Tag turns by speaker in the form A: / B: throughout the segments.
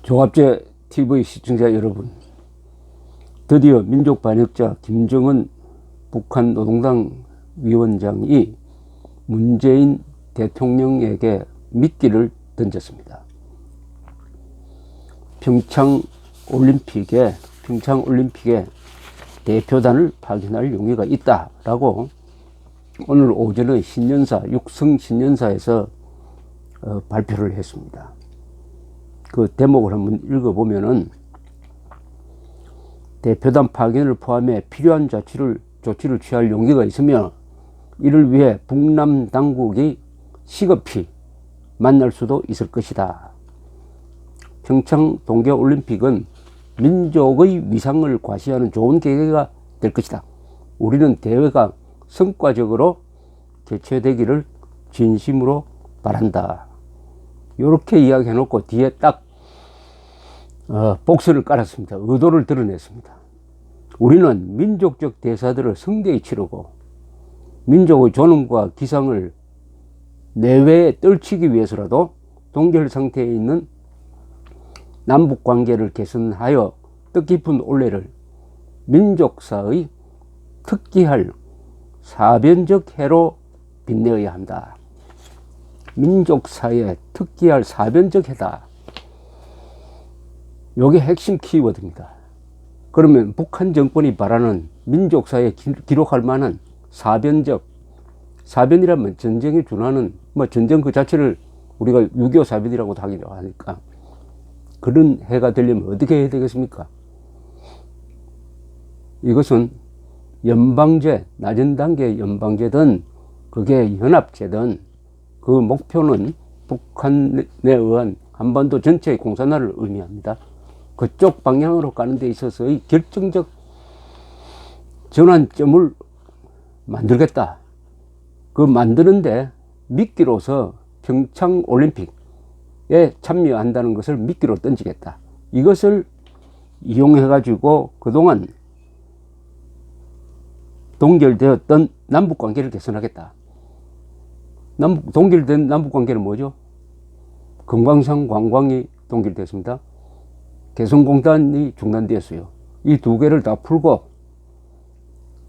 A: 종합제 TV 시청자 여러분, 드디어 민족 반역자 김정은 북한 노동당 위원장이 문재인 대통령에게 미끼를 던졌습니다. 평창 올림픽에 대표단을 파견할 용의가 있다라고 오늘 오전에 육성 신년사에서 발표를 했습니다. 그 대목을 한번 읽어보면은, 대표단 파견을 포함해 필요한 조치를 취할 용의가 있으며 이를 위해 북남 당국이 시급히 만날 수도 있을 것이다. 평창 동계올림픽은 민족의 위상을 과시하는 좋은 계기가 될 것이다. 우리는 대회가 성과적으로 개최되기를 진심으로 바란다. 이렇게 이야기해놓고 뒤에 딱 복선을 깔았습니다. 의도를 드러냈습니다. 우리는 민족적 대사들을 성대히 치르고 민족의 존엄과 기상을 내외에 떨치기 위해서라도 동결 상태에 있는 남북관계를 개선하여 뜻깊은 올해를 민족사의 특기할 사변적 해로 빛내어야 한다. 민족사의 특기할 사변적 해다. 이게 핵심 키워드입니다. 그러면 북한 정권이 바라는 민족사에 기록할 만한 사변이라면 전쟁에 준하는, 전쟁 그 자체를 우리가 6.25 사변이라고 하기도 하니까, 그런 해가 되려면 어떻게 해야 되겠습니까? 이것은 연방제, 낮은 단계 연방제든 그게 연합제든 그 목표는 북한에 의한 한반도 전체의 공산화를 의미합니다. 그쪽 방향으로 가는 데 있어서의 결정적 전환점을 만들겠다. 그 만드는데 미끼로서 평창 올림픽에 참여한다는 것을 미끼로 던지겠다. 이것을 이용해 가지고 그동안 동결되었던 남북관계를 개선하겠다. 동결된 남북관계는 뭐죠? 금강산 관광이 동결됐습니다. 개성공단이 중단되었어요. 이 두 개를 다 풀고,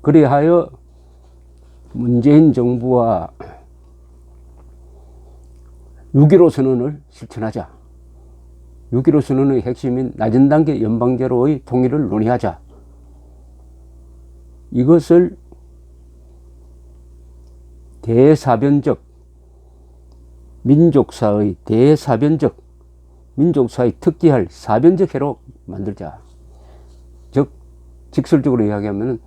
A: 그리하여 문재인 정부와 6.15 선언을 실천하자. 6.15 선언의 핵심인 낮은 단계 연방제로의 통일을 논의하자. 이것을 대사변적, 민족사의 특기할 사변적 해로 만들자. 즉, 직설적으로 이야기하면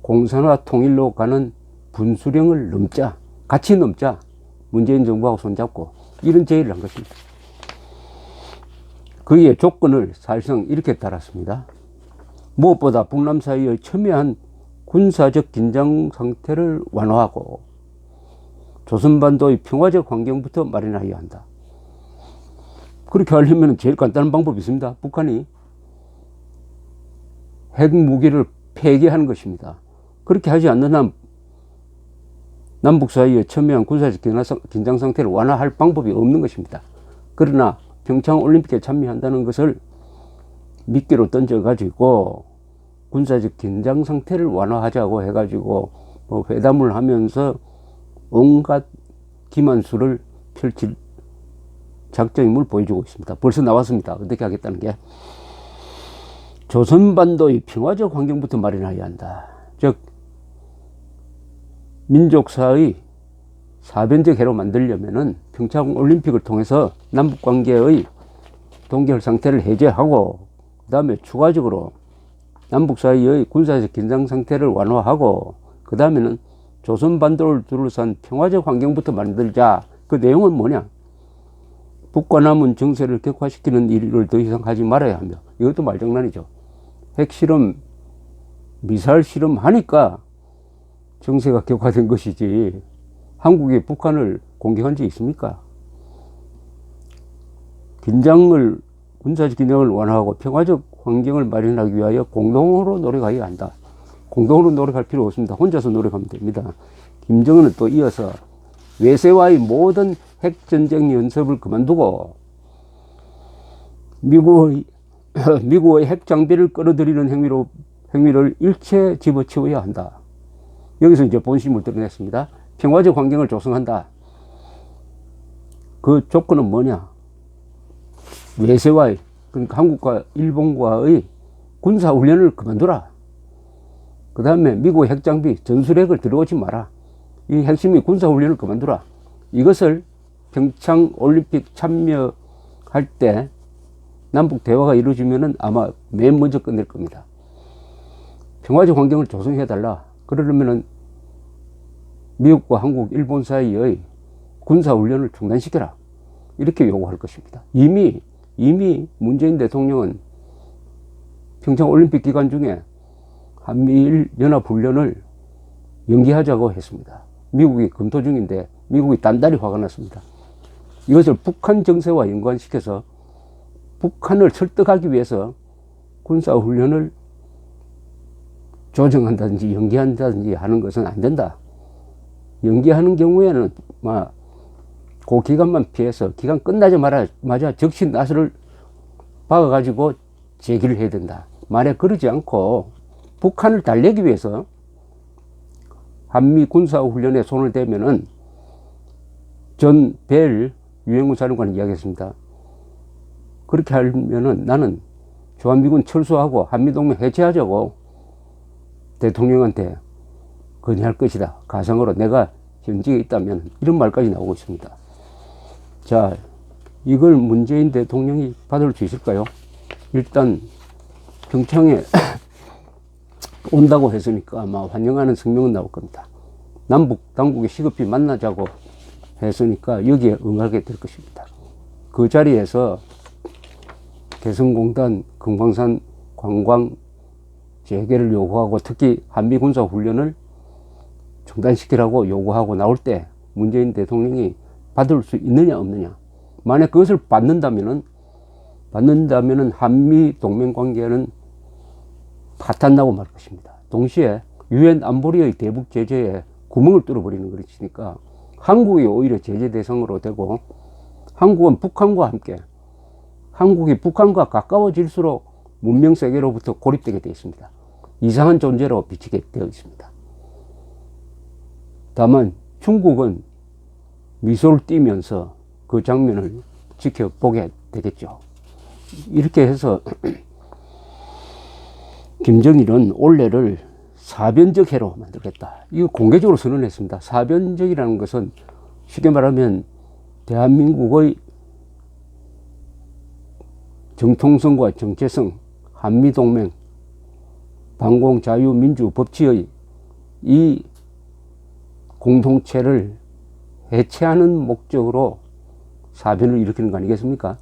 A: 공산화 통일로 가는 분수령을 넘자. 같이 넘자. 문재인 정부하고 손잡고 이런 제의를 한 것입니다. 그의 조건을 사실상 이렇게 달았습니다. 무엇보다 북남 사이의 첨예한 군사적 긴장 상태를 완화하고 조선반도의 평화적 환경부터 마련하여야 한다. 그렇게 하려면 제일 간단한 방법이 있습니다. 북한이 핵무기를 폐기하는 것입니다. 그렇게 하지 않는 한 남북 사이의 첨예한 군사적 긴장 상태를 완화할 방법이 없는 것입니다. 그러나 평창 올림픽에 참여한다는 것을 미끼로 던져가지고 군사적 긴장 상태를 완화하자고 해가지고 회담을 하면서 온갖 기만수를 펼칠 작정임을 보여주고 있습니다. 벌써 나왔습니다. 어떻게 하겠다는 게. 조선반도의 평화적 환경부터 마련해야 한다. 즉, 민족사의 사변적 해로 만들려면은 평창 올림픽을 통해서 남북관계의 동결 상태를 해제하고, 그 다음에 추가적으로 남북 사이의 군사적 긴장 상태를 완화하고, 그 다음에는 조선반도를 둘러싼 평화적 환경부터 만들자. 그 내용은 뭐냐? 북과 남은 정세를 격화시키는 일을 더 이상 하지 말아야 하며, 이것도 말장난이죠. 핵실험, 미사일 실험 하니까 정세가 격화된 것이지, 한국이 북한을 공격한 적이 있습니까? 군사적 긴장을 완화하고 평화적 환경을 마련하기 위하여 공동으로 노력해야 한다. 공동으로 노력할 필요 없습니다. 혼자서 노력하면 됩니다. 김정은은 또 이어서 외세와의 모든 핵전쟁 연습을 그만두고 미국의, 미국의 핵 장비를 끌어들이는 행위를 일체 집어치워야 한다. 여기서 이제 본심을 드러냈습니다. 평화적 환경을 조성한다. 그 조건은 뭐냐? 외세와의, 그러니까 한국과 일본과의 군사훈련을 그만두라. 그 다음에 미국의 핵장비, 전술핵을 들어오지 마라. 이 핵심이 군사훈련을 그만두라. 이것을 평창올림픽 참여할 때 남북 대화가 이루어지면은 아마 맨 먼저 끝낼 겁니다. 평화적 환경을 조성해달라. 그러려면은 미국과 한국, 일본 사이의 군사훈련을 중단시켜라. 이렇게 요구할 것입니다. 이미 문재인 대통령은 평창올림픽 기간 중에 한미일 연합훈련을 연기하자고 했습니다. 미국이 검토 중인데 미국이 단단히 화가 났습니다. 이것을 북한 정세와 연관시켜서 북한을 설득하기 위해서 군사훈련을 조정한다든지 연기한다든지 하는 것은 안 된다. 연기하는 경우에는 그 기간만 피해서 기간 끝나자마자 적시 나서를 박아가지고 제기를 해야 된다. 만약 그러지 않고 북한을 달래기 위해서 한미 군사훈련에 손을 대면은 전 벨 유엔군 사령관이 이야기했습니다. 그렇게 하면은 나는 주한미군 철수하고 한미동맹 해체하자고 대통령한테 건의할 것이다. 가상으로 내가 현직에 있다면 이런 말까지 나오고 있습니다. 자, 이걸 문재인 대통령이 받을 수 있을까요? 일단 평창에 온다고 했으니까 아마 환영하는 성명은 나올 겁니다. 남북 당국이 시급히 만나자고 했으니까 여기에 응하게 될 것입니다. 그 자리에서 개성공단 금강산 관광 재개를 요구하고 특히 한미 군사 훈련을 중단시키라고 요구하고 나올 때 문재인 대통령이 받을 수 있느냐 없느냐. 만약 그것을 받는다면은 한미 동맹 관계는 파탄나고 말 것입니다. 동시에 유엔 안보리의 대북 제재에 구멍을 뚫어버리는 것이니까 한국이 오히려 제재 대상으로 되고 한국은 북한과 함께 한국이 북한과 가까워질수록 문명 세계로부터 고립되게 되어 있습니다. 이상한 존재로 비치게 되어 있습니다. 다만 중국은 미소를 띠면서 그 장면을 지켜보게 되겠죠. 이렇게 해서 김정일은 올해를 사변적 해로 만들겠다. 이거 공개적으로 선언했습니다. 사변적이라는 것은 쉽게 말하면 대한민국의 정통성과 정체성, 한미동맹, 반공, 자유, 민주, 법치의 이 공동체를 해체하는 목적으로 사변을 일으키는 거 아니겠습니까?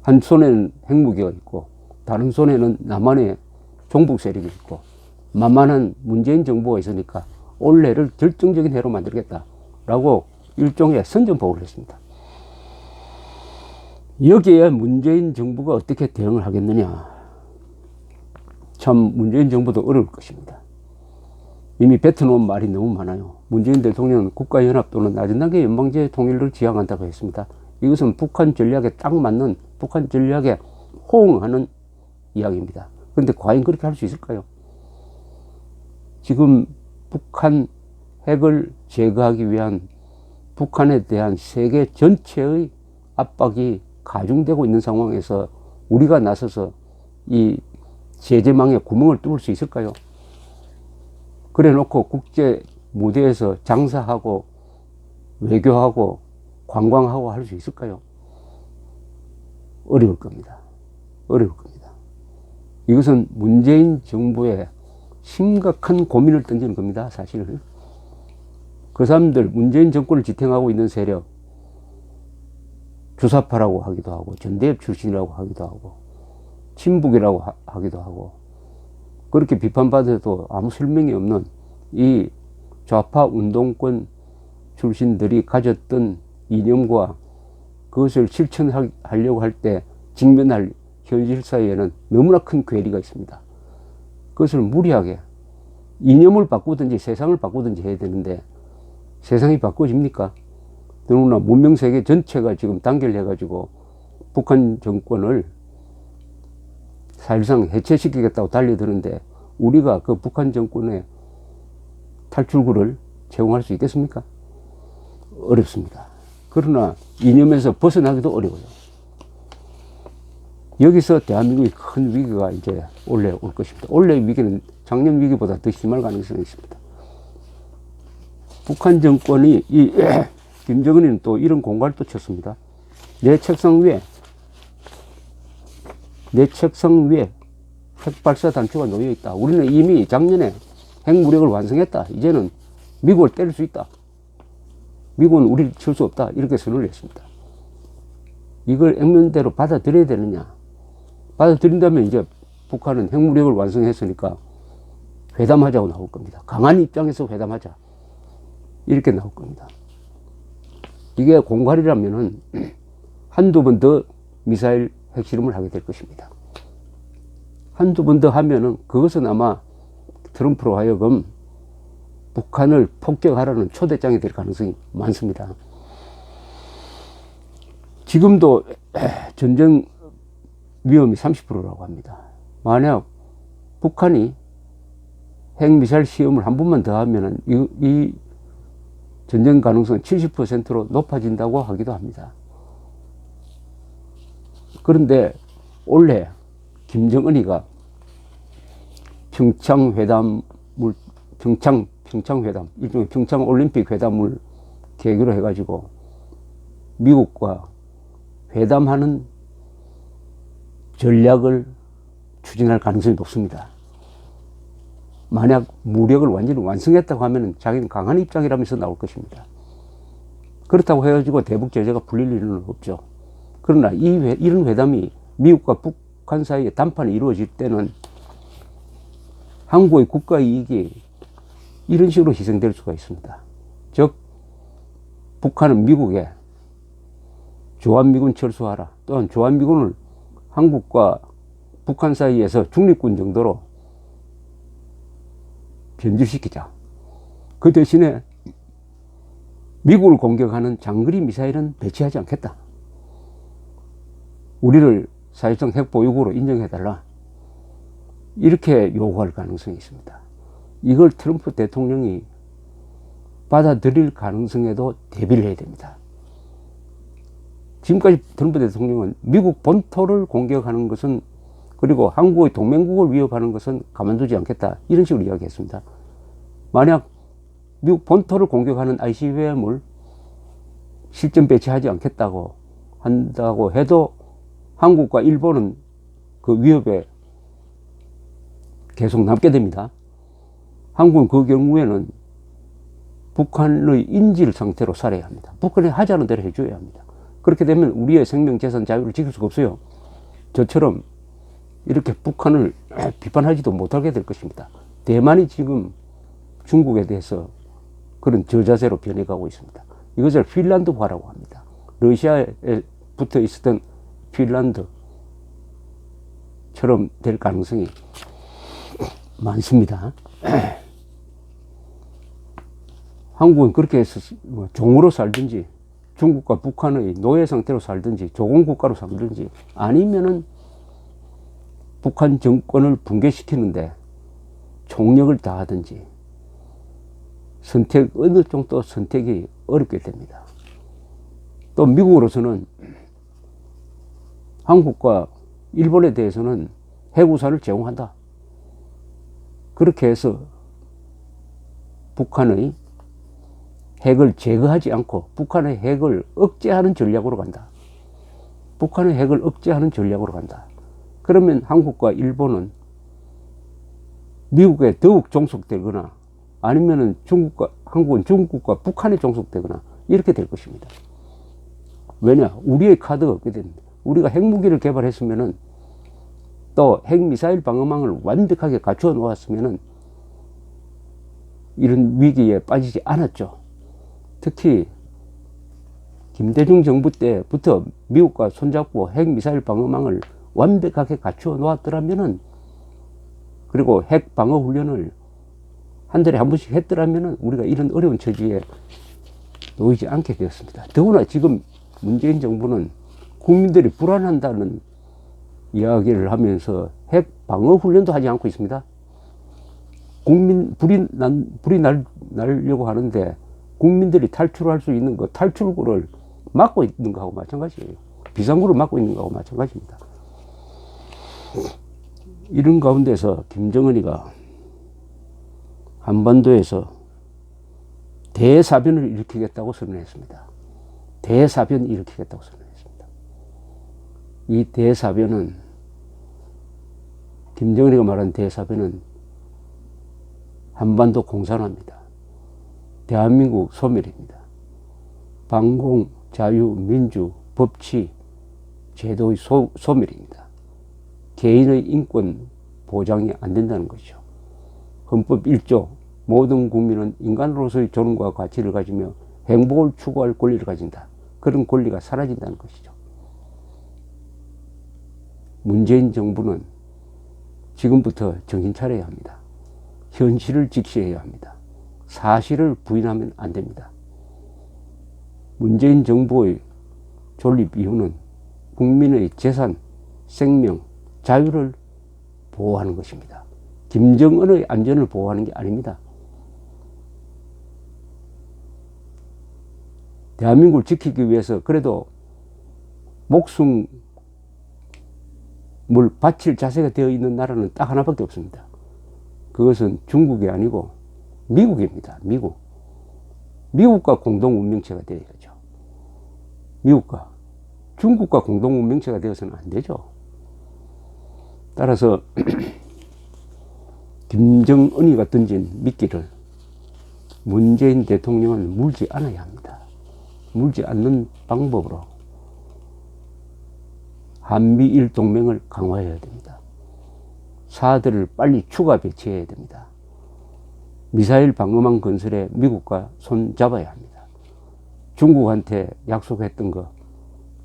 A: 한 손에는 핵무기가 있고 다른 손에는 남한의 종북 세력이 있고 만만한 문재인 정부가 있으니까 올해를 결정적인 해로 만들겠다라고 일종의 선전포고를 했습니다. 여기에 문재인 정부가 어떻게 대응을 하겠느냐. 참 문재인 정부도 어려울 것입니다. 이미 뱉어놓은 말이 너무 많아요. 문재인 대통령은 국가연합 또는 낮은 단계 연방제 통일을 지향한다고 했습니다. 이것은 북한 전략에 딱 맞는 북한 전략에 호응하는 이야기입니다. 그런데 과연 그렇게 할 수 있을까요? 지금 북한 핵을 제거하기 위한 북한에 대한 세계 전체의 압박이 가중되고 있는 상황에서 우리가 나서서 이 제재망에 구멍을 뚫을 수 있을까요? 그래 놓고 국제 무대에서 장사하고 외교하고 관광하고 할 수 있을까요? 어려울 겁니다. 어려울 겁니다. 이것은 문재인 정부에 심각한 고민을 던지는 겁니다. 사실 그 사람들, 문재인 정권을 지탱하고 있는 세력, 주사파라고 하기도 하고 전대협 출신이라고 하기도 하고 친북이라고 하기도 하고 그렇게 비판받아도 아무 설명이 없는 이 좌파 운동권 출신들이 가졌던 이념과 그것을 실천하려고 할 때 직면할 현실 사이에는 너무나 큰 괴리가 있습니다. 그것을 무리하게 이념을 바꾸든지 세상을 바꾸든지 해야 되는데 세상이 바꿔집니까? 더구나 문명세계 전체가 지금 단결해가지고 북한 정권을 사실상 해체시키겠다고 달려드는데 우리가 그 북한 정권의 탈출구를 제공할 수 있겠습니까? 어렵습니다. 그러나 이념에서 벗어나기도 어려워요. 여기서 대한민국의 큰 위기가 이제 올해 올 것입니다. 올해의 위기는 작년 위기보다 더 심할 가능성이 있습니다. 북한 정권이 김정은이는 또 이런 공갈을 또 쳤습니다. 내 책상 위에 핵발사 단추가 놓여 있다. 우리는 이미 작년에 핵무력을 완성했다. 이제는 미국을 때릴 수 있다. 미국은 우리를 칠 수 없다. 이렇게 선언을 했습니다. 이걸 액면대로 받아들여야 되느냐? 받아들인다면 이제 북한은 핵무력을 완성했으니까 회담하자고 나올 겁니다. 강한 입장에서 회담하자. 이렇게 나올 겁니다. 이게 공갈이라면은 한두 번 더 미사일 핵실험을 하게 될 것입니다. 한두 번 더 하면은 그것은 아마 트럼프로 하여금 북한을 폭격하라는 초대장이 될 가능성이 많습니다. 지금도 전쟁 위험이 30%라고 합니다. 만약 북한이 핵미사일 시험을 한 번만 더 하면은 이 전쟁 가능성은 70%로 높아진다고 하기도 합니다. 그런데 올해 김정은이가 평창회담, 일종의 평창올림픽 회담을 계기로 해가지고 미국과 회담하는 전략을 추진할 가능성이 높습니다. 만약 무력을 완전히 완성했다고 하면 자기는 강한 입장이라면서 나올 것입니다. 그렇다고 해가지고 대북 제재가 풀릴 일은 없죠. 그러나 이런 회담이 미국과 북한 사이에 담판이 이루어질 때는 한국의 국가 이익이 이런 식으로 희생될 수가 있습니다. 즉 북한은 미국에 주한미군 철수하라, 또한 주한미군을 한국과 북한 사이에서 중립군 정도로 변질시키자. 그 대신에 미국을 공격하는 장거리 미사일은 배치하지 않겠다. 우리를 사실상 핵보유국으로 인정해달라. 이렇게 요구할 가능성이 있습니다. 이걸 트럼프 대통령이 받아들일 가능성에도 대비를 해야 됩니다. 지금까지 트럼프 대통령은 미국 본토를 공격하는 것은, 그리고 한국의 동맹국을 위협하는 것은 가만두지 않겠다, 이런 식으로 이야기했습니다. 만약 미국 본토를 공격하는 ICBM을 실전 배치하지 않겠다고 한다고 해도 한국과 일본은 그 위협에 계속 남게 됩니다. 한국은 그 경우에는 북한의 인질 상태로 살아야 합니다. 북한이 하자는 대로 해줘야 합니다. 그렇게 되면 우리의 생명, 재산, 자유를 지킬 수가 없어요. 저처럼 이렇게 북한을 비판하지도 못하게 될 것입니다. 대만이 지금 중국에 대해서 그런 저자세로 변해가고 있습니다. 이것을 핀란드화라고 합니다. 러시아에 붙어 있었던 핀란드처럼 될 가능성이 많습니다. 한국은 그렇게 해서 종으로 살든지 중국과 북한의 노예 상태로 살든지 조공국가로 살든지 아니면은 북한 정권을 붕괴시키는데 총력을 다하든지 어느 정도 선택이 어렵게 됩니다. 또 미국으로서는 한국과 일본에 대해서는 핵우산을 제공한다. 그렇게 해서 북한의 핵을 제거하지 않고 북한의 핵을 억제하는 전략으로 간다. 북한의 핵을 억제하는 전략으로 간다. 그러면 한국과 일본은 미국에 더욱 종속되거나 아니면은 한국은 중국과 북한에 종속되거나 이렇게 될 것입니다. 왜냐? 우리의 카드가 없게 됩니다. 우리가 핵무기를 개발했으면은 또 핵미사일 방어망을 완벽하게 갖추어 놓았으면은 이런 위기에 빠지지 않았죠. 특히 김대중 정부 때부터 미국과 손잡고 핵미사일 방어망을 완벽하게 갖추어 놓았더라면은, 그리고 핵 방어 훈련을 한 달에 한 번씩 했더라면은 우리가 이런 어려운 처지에 놓이지 않게 되었습니다. 더구나 지금 문재인 정부는 국민들이 불안한다는 이야기를 하면서 핵 방어 훈련도 하지 않고 있습니다. 불이 나려고 하는데 국민들이 탈출할 수 있는 거, 탈출구를 막고 있는 거하고 마찬가지예요. 비상구를 막고 있는 거하고 마찬가지입니다. 이런 가운데서 김정은이가 한반도에서 대사변을 일으키겠다고 선언했습니다. 대사변을 일으키겠다고 선언했습니다. 이 대사변은, 김정은이가 말한 대사변은 한반도 공산화입니다. 대한민국 소멸입니다. 반공, 자유, 민주, 법치, 제도의 소멸입니다. 개인의 인권 보장이 안 된다는 것이죠. 헌법 1조, 모든 국민은 인간으로서의 존엄과 가치를 가지며 행복을 추구할 권리를 가진다. 그런 권리가 사라진다는 것이죠. 문재인 정부는 지금부터 정신 차려야 합니다. 현실을 직시해야 합니다. 사실을 부인하면 안 됩니다. 문재인 정부의 존립 이유는 국민의 재산, 생명, 자유를 보호하는 것입니다. 김정은의 안전을 보호하는 게 아닙니다. 대한민국을 지키기 위해서 그래도 목숨을 바칠 자세가 되어 있는 나라는 딱 하나밖에 없습니다. 그것은 중국이 아니고 미국입니다. 미국. 미국과 공동 운명체가 되어야죠. 미국과 중국과 공동 운명체가 되어서는 안 되죠. 따라서 김정은이가 던진 미끼를 문재인 대통령은 물지 않아야 합니다. 물지 않는 방법으로 한미일 동맹을 강화해야 됩니다. 사들을 빨리 추가 배치해야 됩니다. 미사일 방어망 건설에 미국과 손 잡아야 합니다. 중국한테 약속했던 거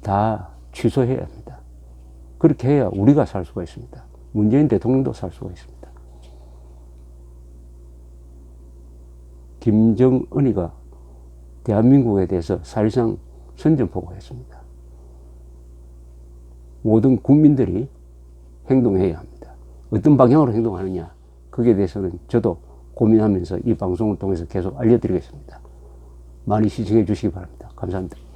A: 다 취소해야 합니다. 그렇게 해야 우리가 살 수가 있습니다. 문재인 대통령도 살 수가 있습니다. 김정은이가 대한민국에 대해서 사실상 선전포고했습니다. 모든 국민들이 행동해야 합니다. 어떤 방향으로 행동하느냐, 거기에 대해서는 저도 고민하면서 이 방송을 통해서 계속 알려드리겠습니다. 많이 시청해 주시기 바랍니다. 감사합니다.